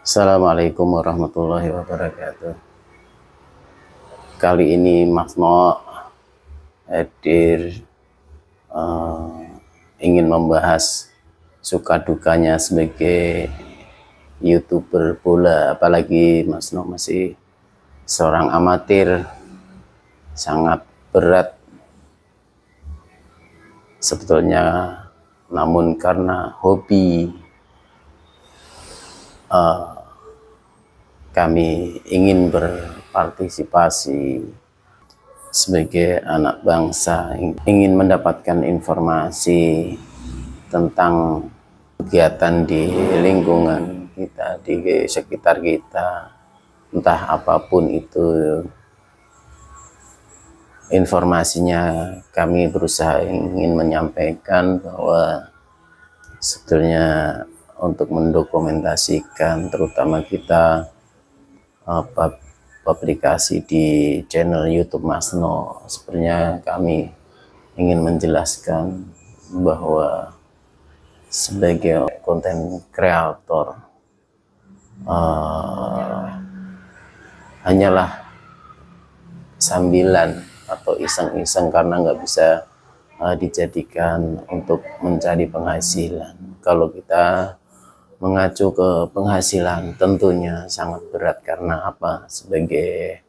Assalamualaikum warahmatullahi wabarakatuh. Kali ini Mas No hadir ingin membahas suka dukanya sebagai YouTuber bola, apalagi Mas No masih seorang amatir, sangat berat sebetulnya, namun karena hobi kami ingin berpartisipasi sebagai anak bangsa, ingin mendapatkan informasi tentang kegiatan di lingkungan kita, di sekitar kita, entah apapun itu informasinya. Kami berusaha ingin menyampaikan bahwa sebetulnya untuk mendokumentasikan, terutama kita publikasi di channel YouTube Mas No, sebenarnya kami ingin menjelaskan bahwa sebagai konten kreator hanyalah sambilan atau iseng-iseng, karena nggak bisa dijadikan untuk mencari penghasilan. Kalau kita mengacu ke penghasilan, tentunya sangat berat. Karena apa? Sebagai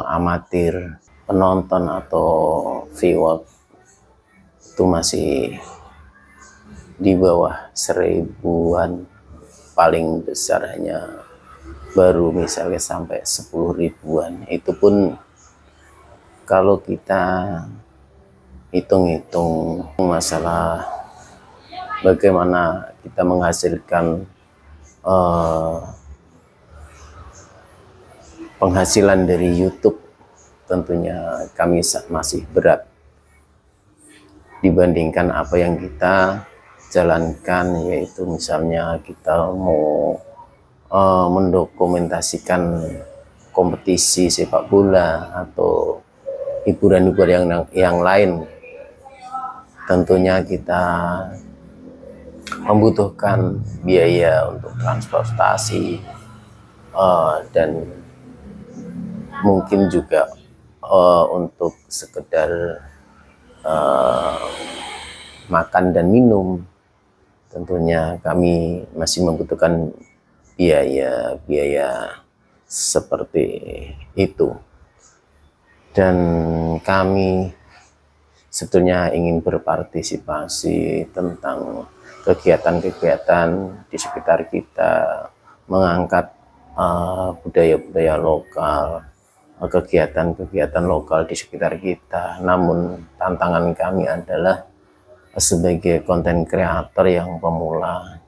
amatir, penonton atau viewer itu masih di bawah 1000-an, paling besar hanya baru misalnya sampai 10 ribuan. Itu pun kalau kita hitung-hitung masalah bagaimana kita menghasilkan penghasilan dari YouTube, tentunya kami masih berat dibandingkan apa yang kita jalankan, yaitu misalnya kita mau mendokumentasikan kompetisi sepak bola atau hiburan-hiburan yang lain. Tentunya kita membutuhkan biaya untuk transportasi dan mungkin juga untuk sekedar makan dan minum. Tentunya kami masih membutuhkan biaya seperti itu, dan kami sebetulnya ingin berpartisipasi tentang kegiatan-kegiatan di sekitar kita, mengangkat budaya-budaya lokal, kegiatan-kegiatan lokal di sekitar kita. Namun tantangan kami adalah sebagai konten kreator yang pemula.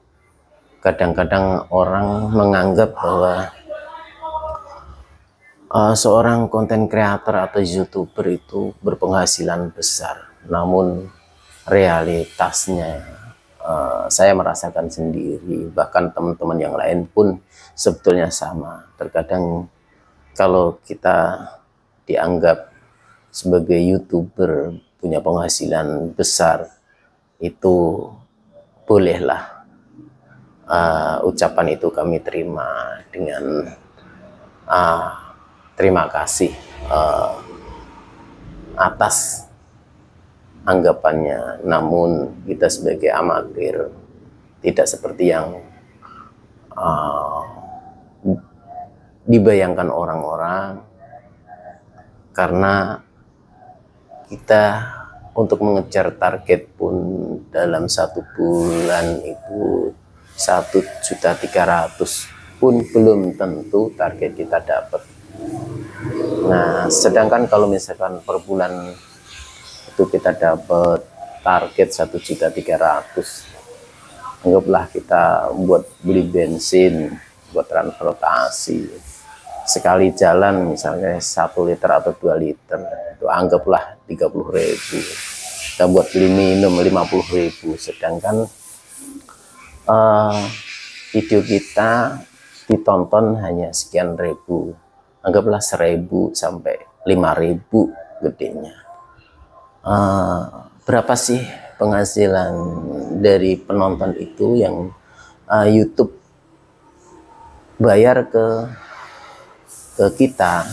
Kadang-kadang orang menganggap bahwa seorang konten kreator atau YouTuber itu berpenghasilan besar, namun realitasnya saya merasakan sendiri, bahkan teman-teman yang lain pun sebetulnya sama. Terkadang kalau kita dianggap sebagai YouTuber punya penghasilan besar, itu bolehlah, ucapan itu kami terima dengan terima kasih atas anggapannya. Namun kita sebagai amatir tidak seperti yang dibayangkan orang-orang, karena kita untuk mengejar target pun dalam 1 bulan itu 1.300.000 pun belum tentu target kita dapat. Nah, sedangkan kalau misalkan per bulan itu kita dapat target 1.300.000, anggaplah kita buat beli bensin, buat transportasi, sekali jalan misalnya 1 liter atau 2 liter, itu anggaplah 30.000. Kita buat beli minum 50.000, sedangkan video kita ditonton hanya sekian ribu, anggaplah 1.000 sampai 5.000 gedenya. Berapa sih penghasilan dari penonton itu yang YouTube bayar ke kita,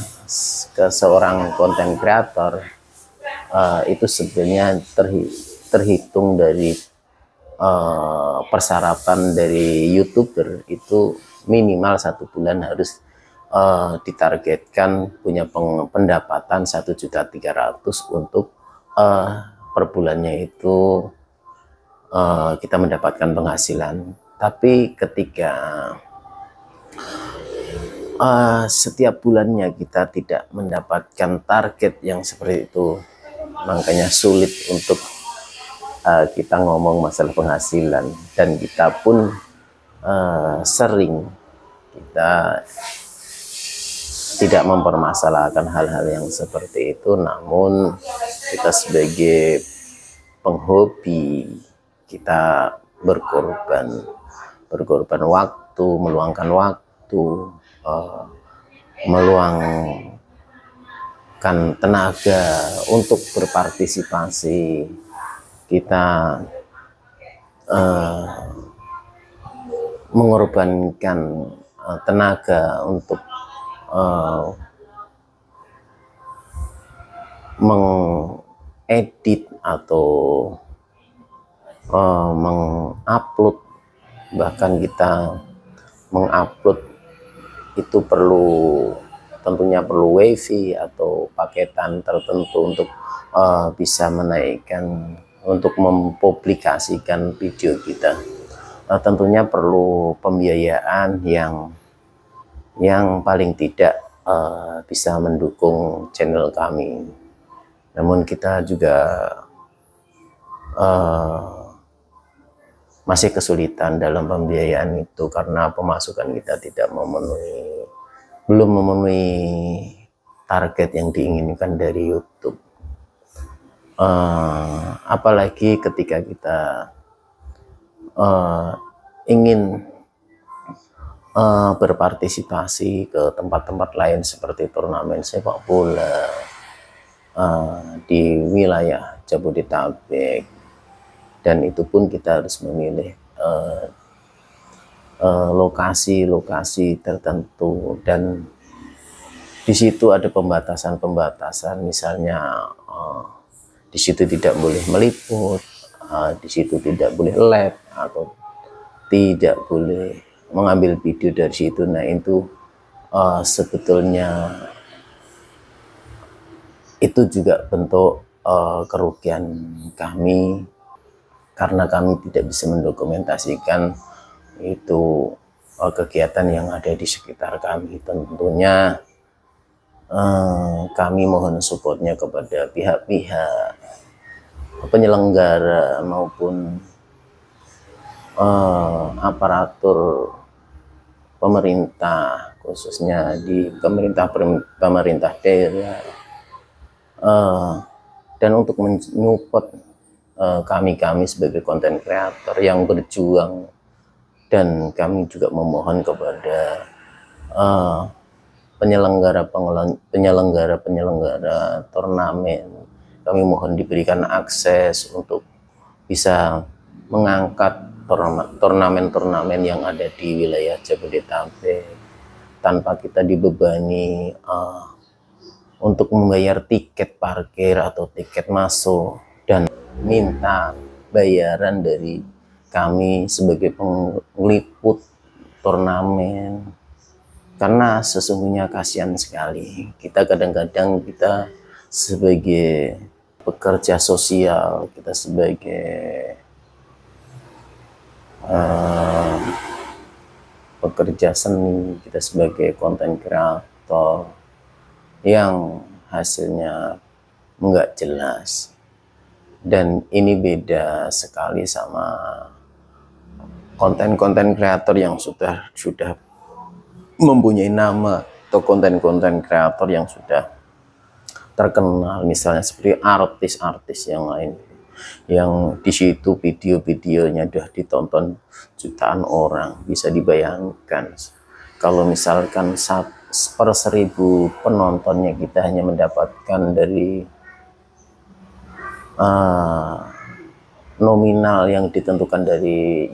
ke seorang konten kreator, itu sebenarnya terhitung dari persyaratan dari YouTuber itu minimal 1 bulan harus ditargetkan punya pendapatan 1.300.000 untuk per bulannya itu kita mendapatkan penghasilan. Tapi ketika setiap bulannya kita tidak mendapatkan target yang seperti itu, makanya sulit untuk kita ngomong masalah penghasilan. Dan kita pun sering kita tidak mempermasalahkan hal-hal yang seperti itu, namun kita sebagai penghobi, kita berkorban waktu, meluangkan waktu, meluangkan tenaga untuk berpartisipasi. Kita mengorbankan tenaga untuk mengedit atau mengupload. Bahkan kita mengupload itu tentunya perlu wifi atau paketan tertentu untuk bisa menaikkan, untuk mempublikasikan video kita. Tentunya perlu pembiayaan yang paling tidak bisa mendukung channel kami. Namun kita juga masih kesulitan dalam pembiayaan itu karena pemasukan kita belum memenuhi target yang diinginkan dari YouTube. Apalagi ketika kita ingin berpartisipasi ke tempat-tempat lain seperti turnamen sepak bola di wilayah Jabodetabek, dan itu pun kita harus memilih lokasi-lokasi tertentu, dan di situ ada pembatasan-pembatasan, misalnya di situ tidak boleh meliput, di situ tidak boleh live atau tidak boleh mengambil video dari situ. Nah itu sebetulnya itu juga bentuk kerugian kami, karena kami tidak bisa mendokumentasikan itu kegiatan yang ada di sekitar kami. Tentunya kami mohon supportnya kepada pihak-pihak penyelenggara maupun aparatur pemerintah, khususnya di pemerintah daerah, dan untuk menyupport kami sebagai konten kreator yang berjuang. Dan kami juga memohon kepada penyelenggara turnamen, kami mohon diberikan akses untuk bisa mengangkat turnamen-turnamen yang ada di wilayah Jabodetabek tanpa kita dibebani untuk membayar tiket parkir atau tiket masuk dan minta bayaran dari kami sebagai pengliput turnamen. Karena sesungguhnya kasihan sekali, kita kadang-kadang kita sebagai pekerja sosial, kita sebagai pekerja seni, kita sebagai konten kreator yang hasilnya enggak jelas. Dan ini beda sekali sama konten-konten kreator yang sudah mempunyai nama, atau konten-konten kreator yang sudah terkenal, misalnya seperti artis-artis yang lain, yang di situ video-videonya sudah ditonton jutaan orang. Bisa dibayangkan kalau misalkan per 1000 penontonnya kita hanya mendapatkan dari nominal yang ditentukan dari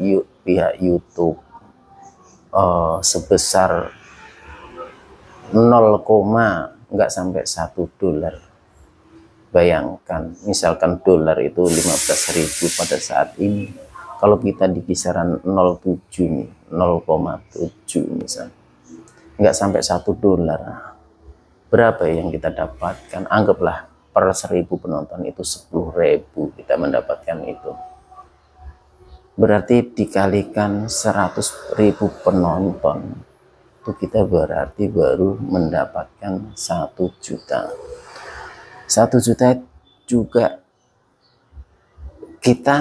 pihak YouTube, sebesar 0, nggak sampai $1. Bayangkan, misalkan dolar itu 15.000 pada saat ini, kalau kita di kisaran 0,7 nih, 0,7 misalnya, nggak sampai $1. Berapa yang kita dapatkan? Anggaplah per 1.000 penonton itu 10.000 kita mendapatkan itu. Berarti dikalikan 100.000 penonton, itu kita berarti baru mendapatkan 1 juta. 1 juta juga kita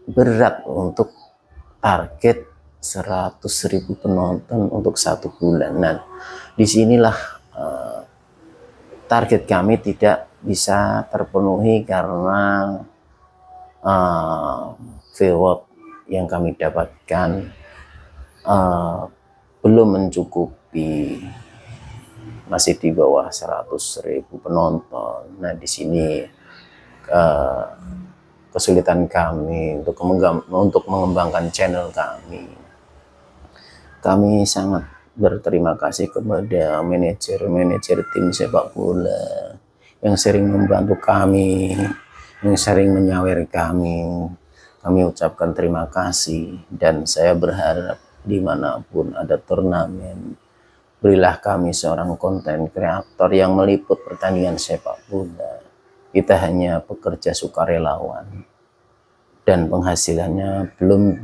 berat untuk target 100.000 penonton untuk 1 bulan. Nah, disinilah target kami tidak bisa terpenuhi karena viewer yang kami dapatkan belum mencukupi, masih di bawah 100.000 penonton. Nah, di sini kesulitan kami untuk mengembangkan channel kami. Kami sangat berterima kasih kepada manajer tim sepak bola yang sering membantu kami, yang sering menyawer kami. Kami ucapkan terima kasih, dan saya berharap dimanapun ada turnamen, berilah kami seorang konten kreator yang meliput pertandingan sepak bola. Kita hanya pekerja sukarelawan dan penghasilannya belum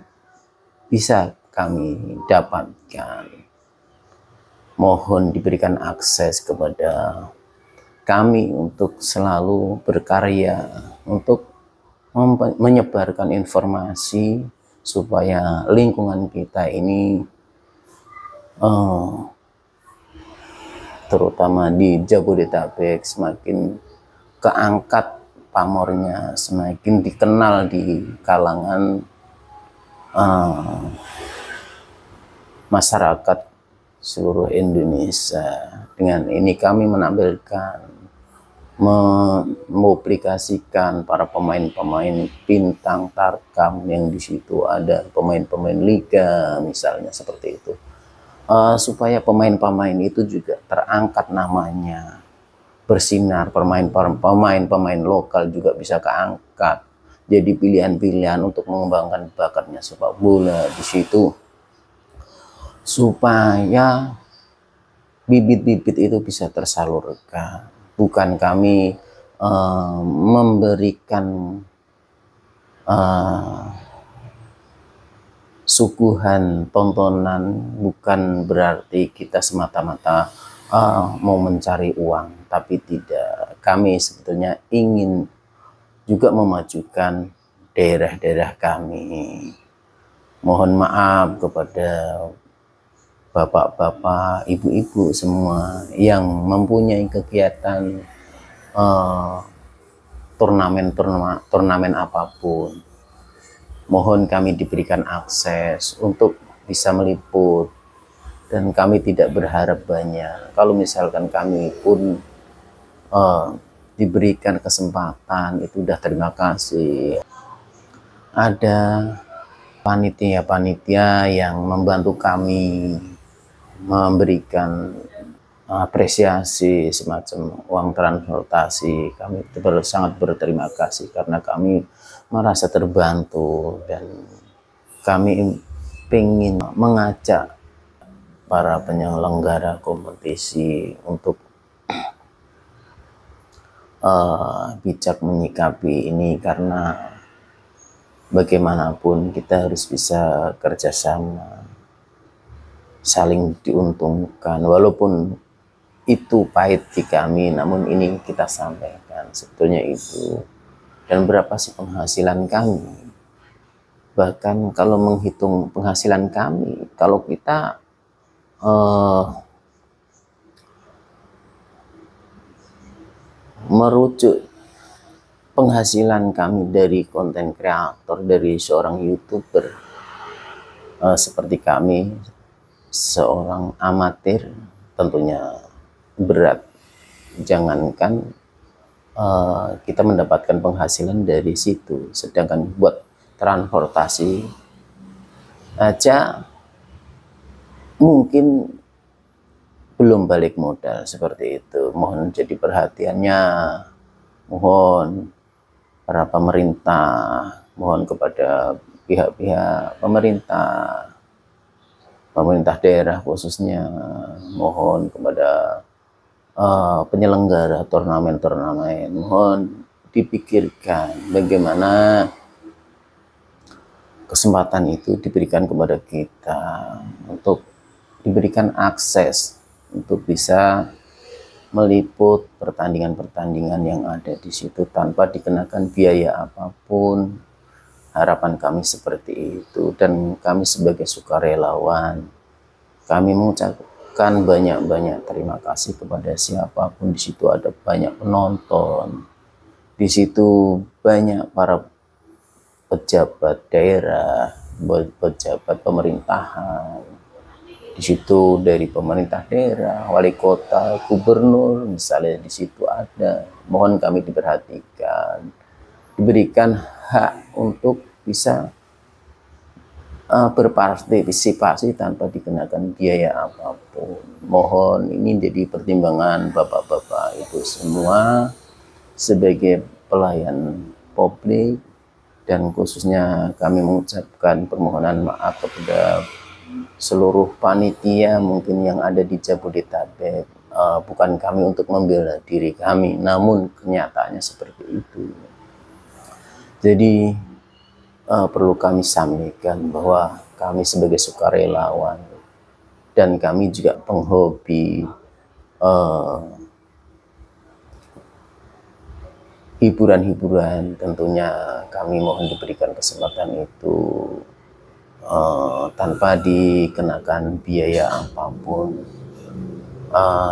bisa kami dapatkan. Mohon diberikan akses kepada kami untuk selalu berkarya, untuk menyebarkan informasi supaya lingkungan kita ini terutama di Jabodetabek semakin keangkat pamornya, semakin dikenal di kalangan masyarakat seluruh Indonesia. Dengan ini kami menampilkan, mempublikasikan para pemain-pemain bintang Tarkam yang di situ ada pemain-pemain liga misalnya seperti itu. Supaya pemain-pemain itu juga terangkat namanya, bersinar, pemain lokal juga bisa keangkat, jadi pilihan-pilihan untuk mengembangkan bakatnya sepak bola di situ, supaya bibit-bibit itu bisa tersalurkan. Bukan kami memberikan suguhan tontonan, bukan berarti kita semata-mata mau mencari uang, tapi tidak. Kami sebetulnya ingin juga memajukan daerah-daerah kami. Mohon maaf kepada bapak-bapak, ibu-ibu semua yang mempunyai kegiatan turnamen apapun. Mohon kami diberikan akses untuk bisa meliput, dan kami tidak berharap banyak. Kalau misalkan kami pun diberikan kesempatan, itu udah terima kasih. Ada panitia-panitia yang membantu kami, memberikan apresiasi semacam uang transportasi. Kami sangat berterima kasih karena kami merasa terbantu, dan kami ingin mengajak para penyelenggara kompetisi untuk bijak menyikapi ini, karena bagaimanapun kita harus bisa kerjasama, saling diuntungkan. Walaupun itu pahit di kami, namun ini kita sampaikan sebetulnya itu. Dan berapa sih penghasilan kami? Bahkan kalau menghitung penghasilan kami, kalau kita merujuk penghasilan kami dari konten kreator, dari seorang YouTuber seperti kami, seorang amatir, tentunya berat. Jangankan kita mendapatkan penghasilan dari situ, sedangkan buat transportasi aja mungkin belum balik modal seperti itu. Mohon jadi perhatiannya, mohon para pemerintah, mohon kepada pihak-pihak pemerintah daerah khususnya, mohon kepada penyelenggara turnamen-turnamen, mohon dipikirkan bagaimana kesempatan itu diberikan kepada kita untuk diberikan akses untuk bisa meliput pertandingan-pertandingan yang ada di situ tanpa dikenakan biaya apapun. Harapan kami seperti itu, dan kami sebagai sukarelawan, kami mengucapkan banyak-banyak terima kasih kepada siapapun. Di situ ada banyak penonton, di situ banyak para pejabat daerah, pejabat pemerintahan. Di situ dari pemerintah daerah, wali kota, gubernur, misalnya di situ ada. Mohon kami diperhatikan, diberikan hak untuk bisa berpartisipasi tanpa dikenakan biaya apapun. Mohon ini jadi pertimbangan bapak-bapak itu semua sebagai pelayan publik, dan khususnya kami mengucapkan permohonan maaf kepada seluruh panitia mungkin yang ada di Jabodetabek. Bukan kami untuk membela diri kami, namun kenyataannya seperti itu. Jadi perlu kami sampaikan bahwa kami sebagai sukarelawan dan kami juga penghobi hiburan-hiburan, tentunya kami mohon diberikan kesempatan itu tanpa dikenakan biaya apapun.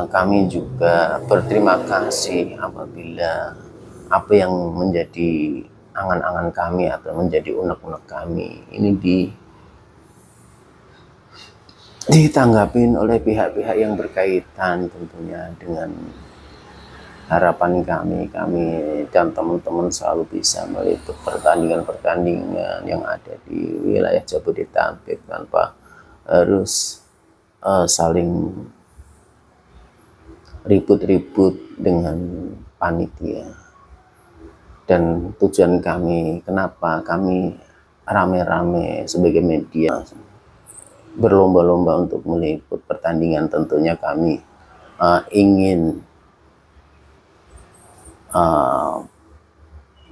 Kami juga berterima kasih apabila apa yang menjadi angan-angan kami atau menjadi unek-unek kami ini ditanggapin oleh pihak-pihak yang berkaitan, tentunya dengan harapan kami dan teman-teman selalu bisa meliput pertandingan-pertandingan yang ada di wilayah Jabodetabek tanpa harus saling ribut-ribut dengan panitia. Dan tujuan kami, kenapa kami rame-rame sebagai media berlomba-lomba untuk meliput pertandingan, tentunya kami ingin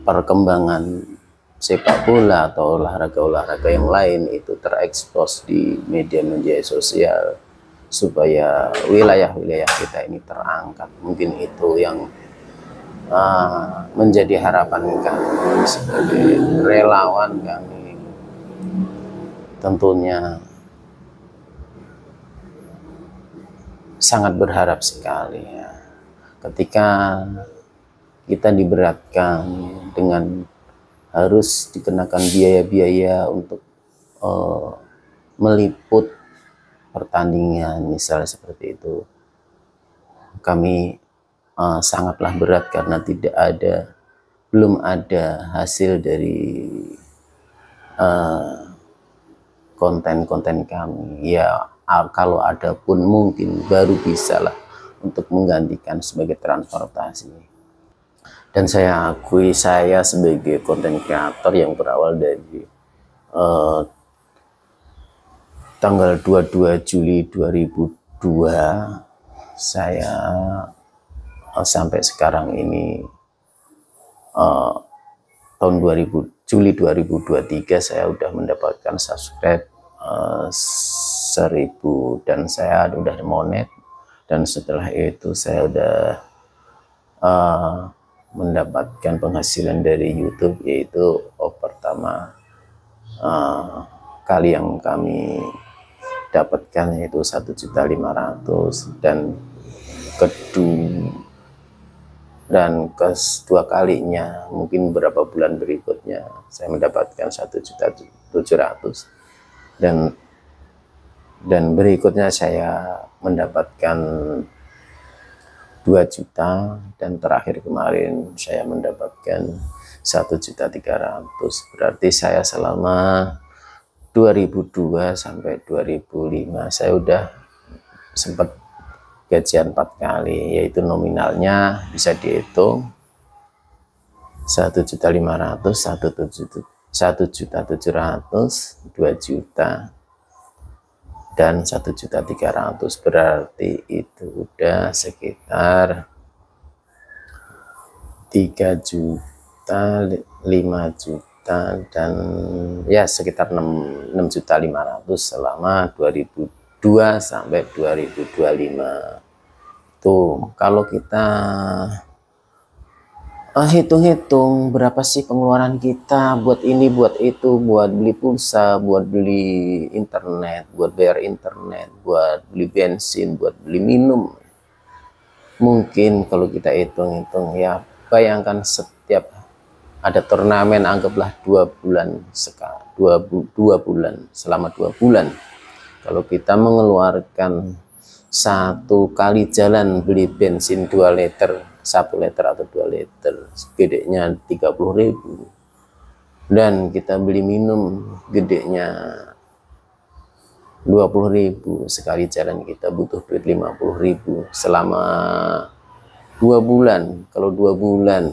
perkembangan sepak bola atau olahraga-olahraga yang lain itu terekspos di media-media sosial supaya wilayah-wilayah kita ini terangkat. Mungkin itu yang menjadi harapan kami sebagai relawan. Kami tentunya sangat berharap sekali ya, ketika kita diberatkan dengan harus dikenakan biaya-biaya untuk meliput pertandingan misalnya seperti itu. Kami sangatlah berat karena belum ada hasil dari konten-konten kami. Ya, kalau ada pun mungkin baru bisalah untuk menggantikan sebagai transportasi. Dan saya akui, saya sebagai konten kreator yang berawal dari tanggal 22 Juli 2002, saya sampai sekarang ini tahun Juli 2023 saya sudah mendapatkan subscribe 1000 dan saya udah monet, dan setelah itu saya udah mendapatkan penghasilan dari YouTube, yaitu pertama kali yang kami dapatkan yaitu 1.500.000, dan kedua kalinya mungkin beberapa bulan berikutnya saya mendapatkan 1.700.000, dan berikutnya saya mendapatkan 2 juta, dan terakhir kemarin saya mendapatkan 1.300.000. Berarti saya selama 2002 sampai 2005 saya udah sempat gajian 4 kali, yaitu nominalnya bisa dihitung 1.500.000, 1.700.000, 2 juta, dan 1.300.000. Berarti itu udah sekitar 3 juta, 5 juta, dan ya sekitar 6.500.000 selama 2002 sampai 2025. Tuh kalau kita hitung-hitung berapa sih pengeluaran kita buat ini, buat itu, buat beli pulsa, buat beli internet, buat bayar internet, buat beli bensin, buat beli minum. Mungkin kalau kita hitung-hitung, ya bayangkan setiap ada turnamen, anggaplah 2 bulan sekali, 2 bulan, selama 2 bulan kalau kita mengeluarkan 1 kali jalan beli bensin 2 liter, 1 liter atau 2 liter, gedenya 30.000, dan kita beli minum gedenya 20.000, sekali jalan kita butuh duit 50.000 selama 2 bulan. Kalau 2 bulan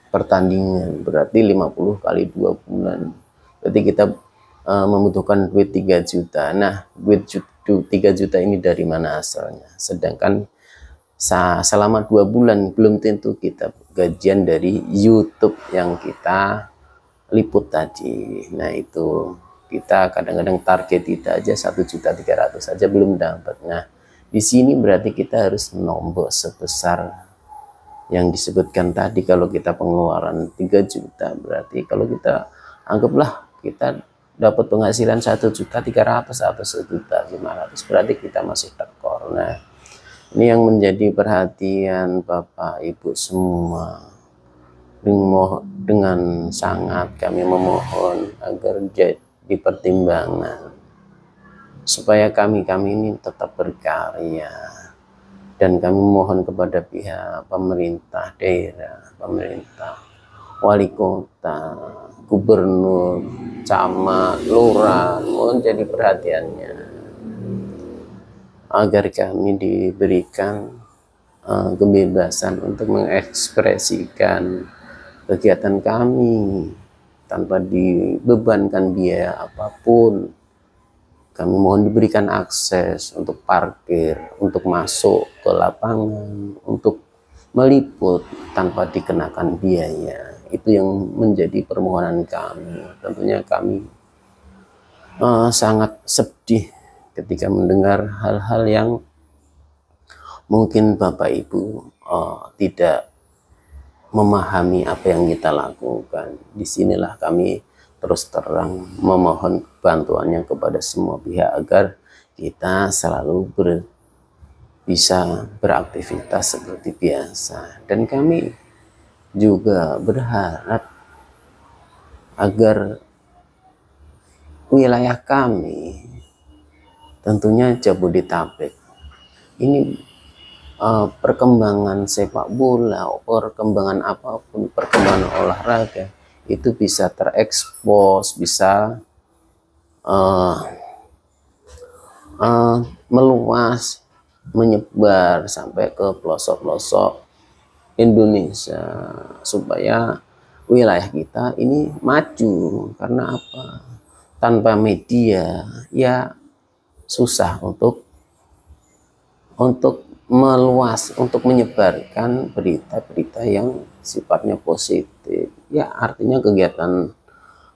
pertandingan berarti 50 kali 2 bulan, berarti kita membutuhkan duit 3 juta. Nah, duit 3 juta ini dari mana asalnya? Sedangkan selama 2 bulan belum tentu kita gajian dari YouTube yang kita liput tadi. Nah, itu kita kadang-kadang target kita aja 1.300.000 saja belum dapat. Nah, di sini berarti kita harus nombok sebesar yang disebutkan tadi. Kalau kita pengeluaran 3 juta, berarti kalau kita anggaplah kita dapat penghasilan 1.300.000 atau 1.500.000, berarti kita masih tekor. Nah, ini yang menjadi perhatian Bapak Ibu semua. Dengan sangat kami memohon agar jadi pertimbangan supaya kami ini tetap berkarya, dan kami mohon kepada pihak pemerintah daerah, pemerintah wali kota, gubernur, camat, lurah, mohon jadi perhatiannya agar kami diberikan kebebasan untuk mengekspresikan kegiatan kami tanpa dibebankan biaya apapun. Kami mohon diberikan akses untuk parkir, untuk masuk ke lapangan, untuk meliput tanpa dikenakan biaya. Itu yang menjadi permohonan kami. Tentunya kami sangat sedih ketika mendengar hal-hal yang mungkin Bapak Ibu tidak memahami apa yang kita lakukan. Disinilah kami terus terang memohon bantuannya kepada semua pihak agar kita selalu bisa beraktivitas seperti biasa. Dan kami juga berharap agar wilayah kami, tentunya Jabodetabek, ini perkembangan sepak bola, perkembangan apapun, perkembangan olahraga itu bisa terekspos, bisa meluas, menyebar sampai ke pelosok-pelosok Indonesia, supaya wilayah kita ini maju. Karena apa? Tanpa media ya susah untuk meluas, untuk menyebarkan berita-berita yang sifatnya positif. Ya artinya kegiatan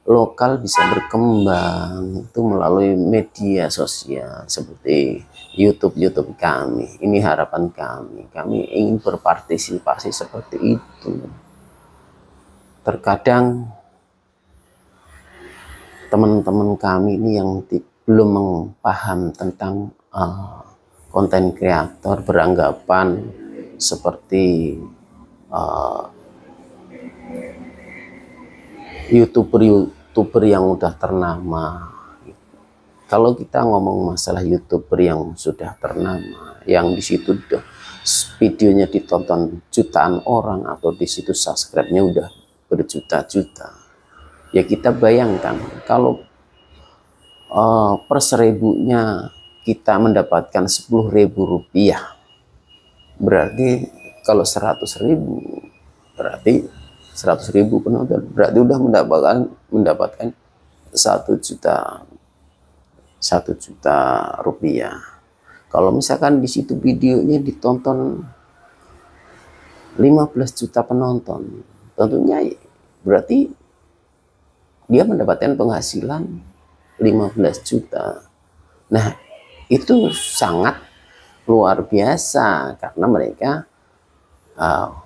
lokal bisa berkembang itu melalui media sosial seperti YouTube kami. Ini harapan kami. Kami ingin berpartisipasi seperti itu. Terkadang teman-teman kami ini yang belum paham tentang konten kreator beranggapan seperti YouTuber yang udah ternama. Kalau kita ngomong masalah YouTuber yang sudah ternama, yang di situ videonya ditonton jutaan orang atau di situ subscribe-nya udah berjuta-juta, ya kita bayangkan kalau per 1000-nya kita mendapatkan 10.000 rupiah, berarti kalau 100.000 berarti 100.000 penonton, berarti udah mendapatkan 1 juta rupiah. Kalau misalkan di situ videonya ditonton 15 juta penonton, tentunya berarti dia mendapatkan penghasilan 15 juta. Nah, itu sangat luar biasa karena mereka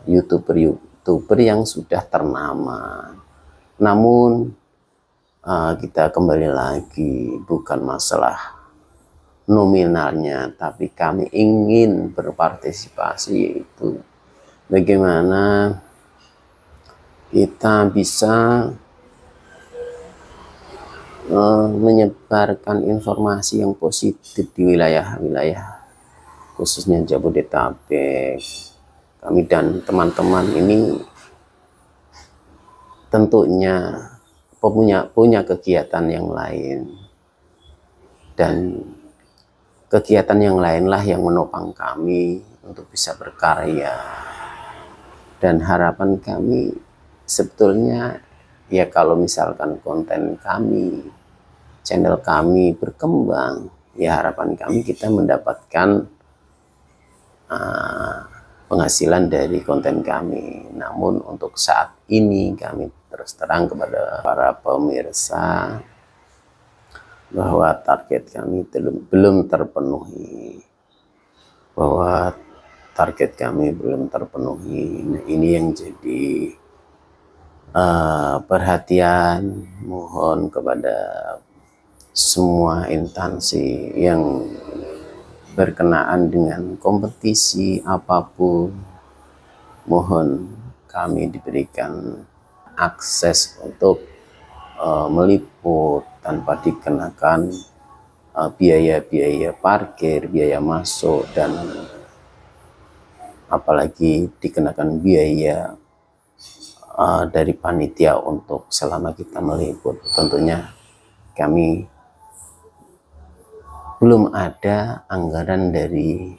YouTuber yang sudah ternama. Namun kita kembali lagi, bukan masalah nominalnya, tapi kami ingin berpartisipasi, yaitu bagaimana kita bisa menyebarkan informasi yang positif di wilayah-wilayah khususnya Jabodetabek. Kami dan teman-teman ini tentunya punya kegiatan yang lain, dan kegiatan yang lainlah yang menopang kami untuk bisa berkarya. Dan harapan kami sebetulnya ya, kalau misalkan konten kami, channel kami berkembang, ya harapan kami kita mendapatkan penghasilan dari konten kami. Namun untuk saat ini kami terus terang kepada para pemirsa bahwa target kami belum terpenuhi, bahwa target kami belum terpenuhi. Nah, ini yang jadi perhatian, mohon kepada semua instansi yang berkenaan dengan kompetisi apapun, mohon kami diberikan akses untuk meliput tanpa dikenakan biaya-biaya parkir, biaya masuk, dan apalagi dikenakan biaya dari panitia untuk selama kita meliput. Tentunya kami belum ada anggaran dari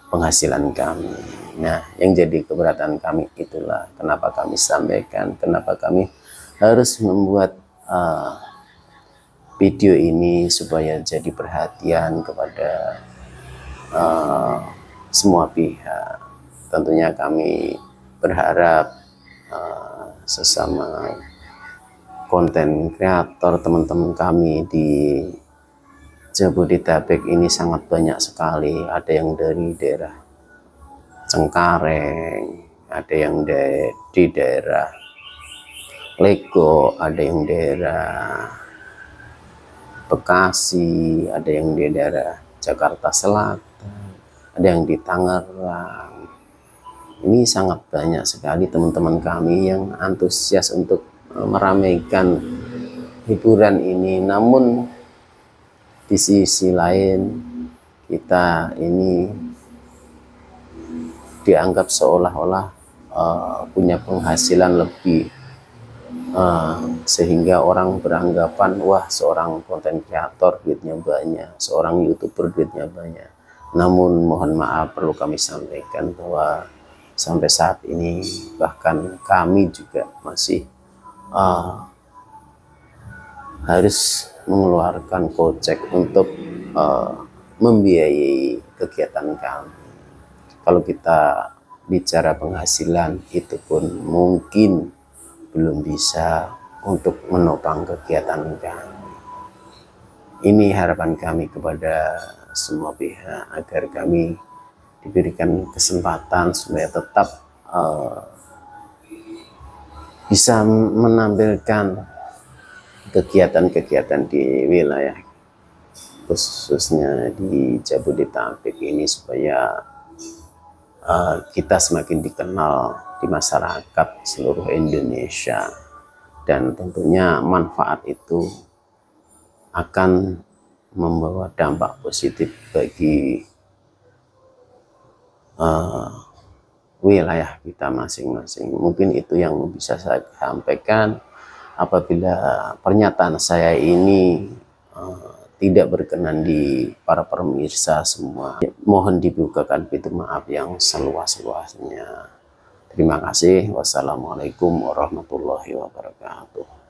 penghasilan kami. Nah, yang jadi keberatan kami itulah kenapa kami sampaikan, kenapa kami harus membuat video ini supaya jadi perhatian kepada semua pihak. Tentunya kami berharap sesama konten kreator, teman-teman kami di Jabodetabek ini sangat banyak sekali. Ada yang dari daerah Cengkareng, ada yang di daerah Lego, ada yang daerah Bekasi, ada yang di daerah Jakarta Selatan, ada yang di Tangerang. Ini sangat banyak sekali teman-teman kami yang antusias untuk meramaikan hiburan ini. Namun di sisi lain kita ini dianggap seolah-olah punya penghasilan lebih, sehingga orang beranggapan wah, seorang konten kreator duitnya banyak, seorang YouTuber duitnya banyak. Namun mohon maaf, perlu kami sampaikan bahwa sampai saat ini bahkan kami juga masih harus mengeluarkan kocek untuk membiayai kegiatan kami. Kalau kita bicara penghasilan, itu pun mungkin belum bisa untuk menopang kegiatan kami. Ini harapan kami kepada semua pihak agar kami diberikan kesempatan supaya tetap bisa menampilkan kegiatan-kegiatan di wilayah khususnya di Jabodetabek ini, supaya kita semakin dikenal di masyarakat seluruh Indonesia, dan tentunya manfaat itu akan membawa dampak positif bagi wilayah kita masing-masing. Mungkin itu yang bisa saya sampaikan. Apabila pernyataan saya ini tidak berkenan di para pemirsa semua, mohon dibukakan pintu maaf yang seluas-luasnya. Terima kasih. Wassalamualaikum warahmatullahi wabarakatuh.